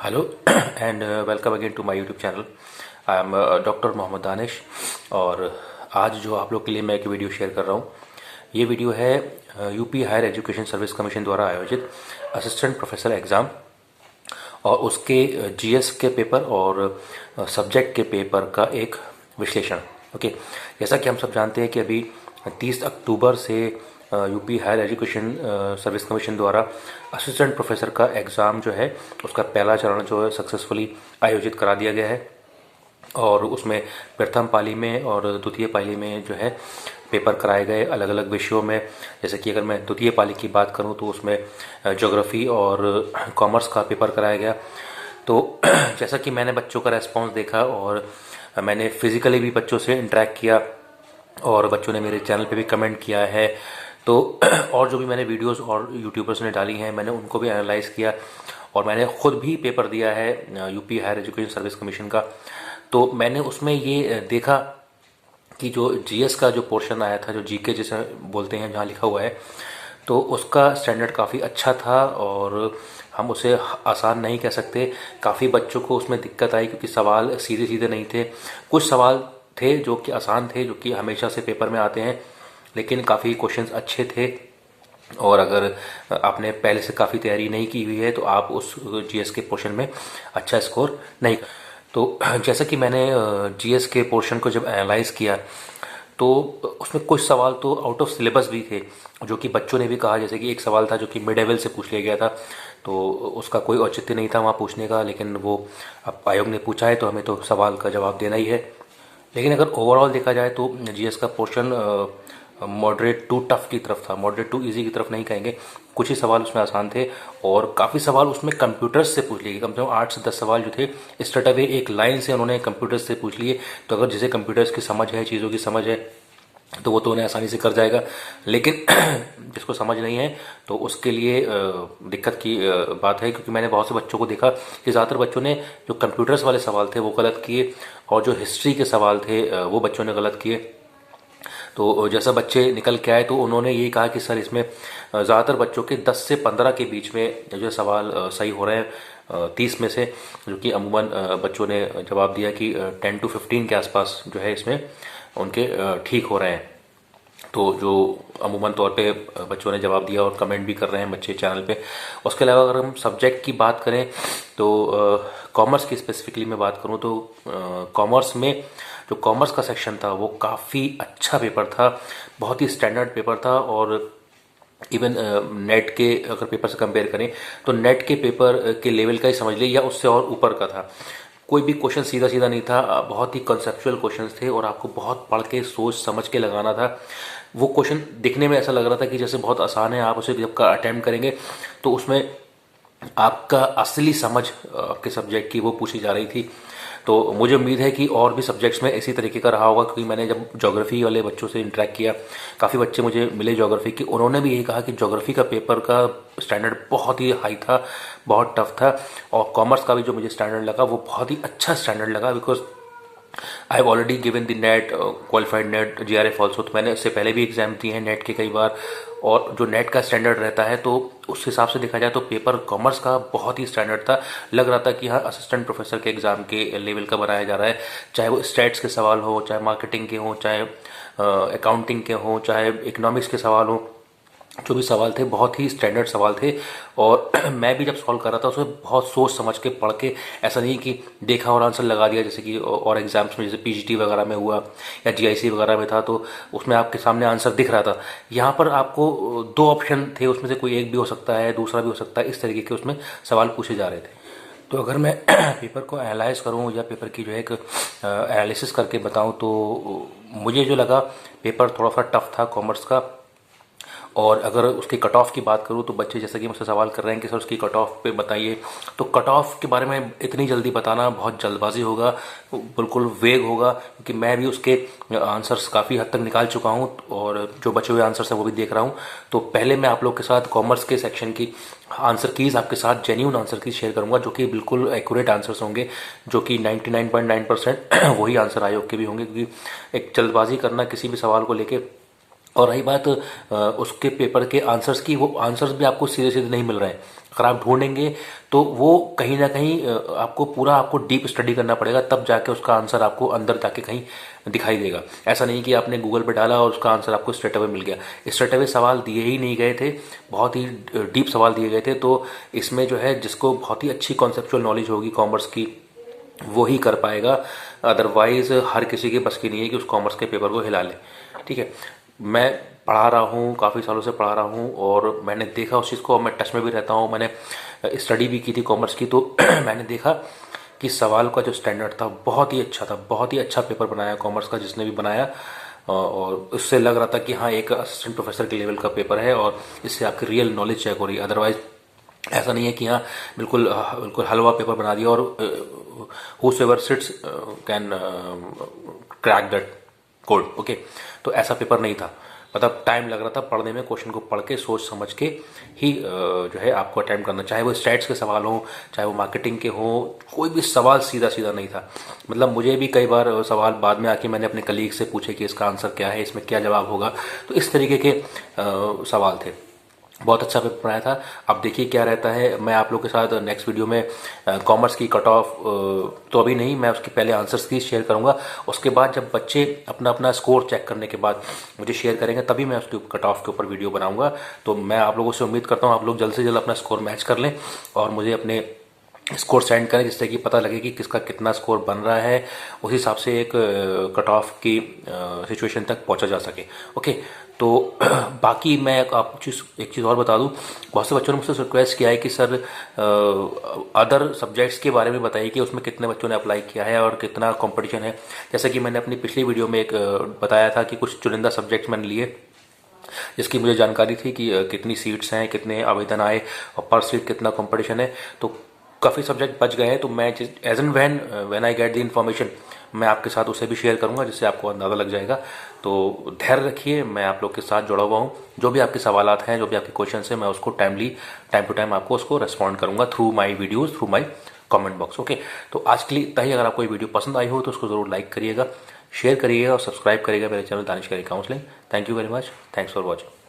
Hello and welcome again to my YouTube channel. I am doctor Mohammad Danish. और आज जो आप लोग के लिए मैं एक वीडियो शेयर कर रहा हूँ, ये वीडियो है UP higher education service commission द्वारा आयोजित असिस्टेंट प्रोफेसर एग्ज़ाम और उसके जीएस के पेपर और सब्जेक्ट के पेपर का एक विश्लेषण। ओके, जैसा कि हम सब जानते हैं कि अभी 30 अक्टूबर से UP higher education service commission द्वारा असिस्टेंट प्रोफेसर का एग्ज़ाम जो है उसका पहला चरण जो है सक्सेसफुली आयोजित करा दिया गया है। और उसमें प्रथम पाली में और द्वितीय पाली में जो है पेपर कराए गए अलग अलग विषयों में। जैसे कि अगर मैं द्वितीय पाली की बात करूं तो उसमें ज्योग्राफी और कॉमर्स का पेपर कराया गया। तो जैसा कि मैंने बच्चों का रेस्पॉन्स देखा और मैंने फिज़िकली भी बच्चों से इंटरेक्ट किया और बच्चों ने मेरे चैनल पे भी कमेंट किया है, तो और जो भी मैंने वीडियोस और यूट्यूबर्स ने डाली हैं मैंने उनको भी एनालाइज़ किया और मैंने खुद भी पेपर दिया है UP higher education service commission का। तो मैंने उसमें ये देखा कि जो जीएस का जो पोर्शन आया था, जो जीके जैसे बोलते हैं जहाँ लिखा हुआ है, तो उसका स्टैंडर्ड काफ़ी अच्छा था और हम उसे आसान नहीं कह सकते। काफ़ी बच्चों को उसमें दिक्कत आई क्योंकि सवाल सीधे सीधे नहीं थे। कुछ सवाल थे जो कि आसान थे, जो कि हमेशा से पेपर में आते हैं, लेकिन काफ़ी क्वेश्चंस अच्छे थे। और अगर आपने पहले से काफ़ी तैयारी नहीं की हुई है तो आप उस जीएस के पोर्शन में अच्छा स्कोर नहीं। तो जैसा कि मैंने जीएस के पोर्शन को जब एनालाइज किया तो उसमें कुछ सवाल तो आउट ऑफ सिलेबस भी थे, जो कि बच्चों ने भी कहा। जैसे कि एक सवाल था जो कि मिड लेवल से पूछ लिया गया था, तो उसका कोई औचित्य नहीं था वहाँ पूछने का, लेकिन वो अब आयोग ने पूछा है तो हमें तो सवाल का जवाब देना ही है। लेकिन अगर ओवरऑल देखा जाए तो जीएस का पोर्शन मॉडरेट टू टफ की तरफ था, मॉडरेट टू इजी की तरफ नहीं कहेंगे। कुछ ही सवाल उसमें आसान थे और काफ़ी सवाल उसमें कंप्यूटर्स से पूछ लिए। कम से कम 8 से 10 सवाल जो थे स्ट्रेट अवे एक लाइन से उन्होंने कंप्यूटर्स से पूछ लिए। तो अगर जिसे कंप्यूटर्स की समझ है, चीज़ों की समझ है, तो वो तो उन्हें आसानी से कर जाएगा। लेकिन जिसको समझ नहीं है तो उसके लिए दिक्कत की बात है, क्योंकि मैंने बहुत से बच्चों को देखा कि ज़्यादातर बच्चों ने जो कंप्यूटर्स वाले सवाल थे वो गलत किए और जो हिस्ट्री के सवाल थे वो बच्चों ने गलत किए। तो जैसा बच्चे निकल के आए तो उन्होंने ये कहा कि सर इसमें ज़्यादातर बच्चों के 10 से 15 के बीच में जो सवाल सही हो रहे हैं 30 में से, जो कि अमूमन बच्चों ने जवाब दिया कि 10 to 15 के आसपास जो है इसमें उनके ठीक हो रहे हैं। तो जो अमूमन तौर पे बच्चों ने जवाब दिया और कमेंट भी कर रहे हैं बच्चे चैनल पे। उसके अलावा अगर हम सब्जेक्ट की बात करें तो कॉमर्स की स्पेसिफिकली मैं बात करूं तो कॉमर्स में जो कॉमर्स का सेक्शन था वो काफ़ी अच्छा पेपर था, बहुत ही स्टैंडर्ड पेपर था। और इवन नेट के अगर पेपर से कंपेयर करें तो नेट के पेपर के लेवल का ही समझ लीजिए या उससे और ऊपर का था। कोई भी क्वेश्चन सीधा सीधा नहीं था, बहुत ही कंसेप्चुअल क्वेश्चंस थे और आपको बहुत पढ़ के सोच समझ के लगाना था। वो क्वेश्चन दिखने में ऐसा लग रहा था कि जैसे बहुत आसान है, आप उसे जब का अटेम्प्ट करेंगे तो उसमें आपका असली समझ आपके सब्जेक्ट की वो पूछी जा रही थी। तो मुझे उम्मीद है कि और भी सब्जेक्ट्स में इसी तरीके का रहा होगा, क्योंकि मैंने जब ज्योग्राफी वाले बच्चों से इंटरेक्ट किया, काफ़ी बच्चे मुझे मिले ज्योग्राफी के, उन्होंने भी यही कहा कि ज्योग्राफी का पेपर का स्टैंडर्ड बहुत ही हाई था, बहुत टफ था। और कॉमर्स का भी जो मुझे स्टैंडर्ड लगा वो बहुत ही अच्छा स्टैंडर्ड लगा, because I have already given the net, qualified net, GRF also. तो मैंने इससे पहले भी एग्जाम दिए हैं नेट के कई बार, और जो नेट का स्टैंडर्ड रहता है तो उस हिसाब से देखा जाए तो पेपर कॉमर्स का बहुत ही स्टैंडर्ड था। लग रहा था कि हाँ असिस्टेंट प्रोफेसर के एग्जाम के लेवल का बनाया जा रहा है, चाहे वो स्टैट्स के सवाल हो, चाहे मार्केटिंग के हो, चाहे अकाउंटिंग के हो, चाहे इकोनॉमिक्स के सवाल हो। जो भी सवाल थे बहुत ही स्टैंडर्ड सवाल थे। और मैं भी जब सॉल्व कर रहा था उसमें बहुत सोच समझ के पढ़ के, ऐसा नहीं कि देखा और आंसर लगा दिया, जैसे कि और एग्जाम्स में जैसे पीजीटी वगैरह में हुआ या जीआईसी वगैरह में था तो उसमें आपके सामने आंसर दिख रहा था। यहाँ पर आपको दो ऑप्शन थे, उसमें से कोई एक भी हो सकता है, दूसरा भी हो सकता है, इस तरीके के उसमें सवाल पूछे जा रहे थे। तो अगर मैं पेपर को एनालाइज करूं या पेपर की जो है एक एनालिसिस करके बताऊं तो मुझे जो लगा पेपर थोड़ा सा टफ था कॉमर्स का। और अगर उसकी कट ऑफ की बात करूँ तो बच्चे जैसा कि मुझसे सवाल कर रहे हैं कि सर उसकी कट ऑफ पे बताइए, तो कट ऑफ के बारे में इतनी जल्दी बताना बहुत जल्दबाजी होगा, बिल्कुल वेग होगा, क्योंकि मैं भी उसके आंसर्स काफ़ी हद तक निकाल चुका हूँ और जो बचे हुए आंसर्स हैं वो भी देख रहा हूँ। तो पहले मैं आप लोग के साथ कॉमर्स के सेक्शन की आंसर कीज़ आपके साथ जेन्यून आंसर कीज़ शेयर करूँगा, जो कि बिल्कुल एक्यूरेट आंसर्स होंगे, जो कि 99.9% वही आंसर आयोग के भी होंगे, क्योंकि एक जल्दबाजी करना किसी भी सवाल को लेके। और रही बात उसके पेपर के आंसर्स की, वो आंसर्स भी आपको सीधे सीधे नहीं मिल रहे हैं, अगर आप ढूंढेंगे तो वो कहीं ना कहीं आपको डीप स्टडी करना पड़ेगा, तब जाके उसका आंसर आपको अंदर जाके कहीं दिखाई देगा। ऐसा नहीं कि आपने गूगल पे डाला और उसका आंसर आपको स्ट्रेट अवे मिल गया। स्ट्रेट अवे सवाल दिए ही नहीं गए थे, बहुत ही डीप सवाल दिए गए थे। तो इसमें जो है जिसको बहुत ही अच्छी कॉन्सेप्चुअल नॉलेज होगी कॉमर्स की वो ही कर पाएगा, अदरवाइज हर किसी के बस की नहीं है कि उस कॉमर्स के पेपर को हिला ले। ठीक है, मैं पढ़ा रहा हूँ, काफ़ी सालों से पढ़ा रहा हूँ और मैंने देखा उस चीज़ को, मैं टच में भी रहता हूँ, मैंने स्टडी भी की थी कॉमर्स की। तो मैंने देखा कि सवाल का जो स्टैंडर्ड था बहुत ही अच्छा था, बहुत ही अच्छा पेपर बनाया कॉमर्स का जिसने भी बनाया। और उससे लग रहा था कि हाँ एक असिस्टेंट प्रोफेसर के लेवल का पेपर है और इससे आपकी रियल नॉलेज चेक हो रही है। अदरवाइज ऐसा नहीं है कि हाँ बिल्कुल हलवा पेपर बना दिया और whosoever sits can crack that code. Okay, तो ऐसा पेपर नहीं था। मतलब टाइम लग रहा था पढ़ने में, क्वेश्चन को पढ़ के सोच समझ के ही जो है आपको अटेम्प्ट करना, चाहे वो स्टैट्स के सवाल हो, चाहे वो मार्केटिंग के हो, कोई भी सवाल सीधा सीधा नहीं था। मतलब मुझे भी कई बार सवाल बाद में आके मैंने अपने कलीग से पूछे कि इसका आंसर क्या है, इसमें क्या जवाब होगा। तो इस तरीके के सवाल थे। बहुत अच्छा पेपर बनाया था। अब देखिए क्या रहता है। मैं आप लोग के साथ नेक्स्ट वीडियो में कॉमर्स की कट ऑफ तो अभी नहीं, मैं उसके पहले आंसर्स की शेयर करूंगा। उसके बाद जब बच्चे अपना अपना स्कोर चेक करने के बाद मुझे शेयर करेंगे तभी मैं उसके कट ऑफ के ऊपर वीडियो बनाऊंगा। तो मैं आप लोगों से उम्मीद करता हूँ आप लोग जल्द से जल्द अपना स्कोर मैच कर लें और मुझे अपने स्कोर सेंड करें, जिससे कि पता लगे कि किसका कितना स्कोर बन रहा है। उस हिसाब से एक कट ऑफ की सिचुएशन तक पहुंचा जा सके। ओके, तो बाकी मैं एक चीज़ और बता दूं, बहुत से बच्चों ने मुझसे रिक्वेस्ट किया है कि सर अदर सब्जेक्ट्स के बारे में बताइए कि उसमें कितने बच्चों ने अप्लाई किया है और कितना कंपटीशन है। जैसे कि मैंने अपनी पिछली वीडियो में एक बताया था कि कुछ चुनिंदा सब्जेक्ट्स मैंने लिए जिसकी मुझे जानकारी थी कि कितनी सीट्स हैं, कितने आवेदन आए और पर सीट कितना कंपटीशन है। तो काफ़ी सब्जेक्ट बच गए हैं। तो मैं as and when I get the information मैं आपके साथ उसे भी शेयर करूंगा, जिससे आपको अंदाज़ा लग जाएगा। तो धैर्य रखिए, मैं आप लोग के साथ जुड़ा हुआ हूँ। जो भी आपके सवालात हैं, जो भी आपके क्वेश्चन हैं, मैं उसको टाइम टू टाइम आपको उसको रेस्पॉन्ड करूंगा through my videos, through my comment box. Okay, तो आज के लिए इतना ही। अगर आपको ये वीडियो पसंद आई हो तो उसको ज़रूर लाइक करिएगा, शेयर करिएगा और सब्सक्राइब करिएगा मेरे channel Danish career counselling. Thank you very much, thanks for watching.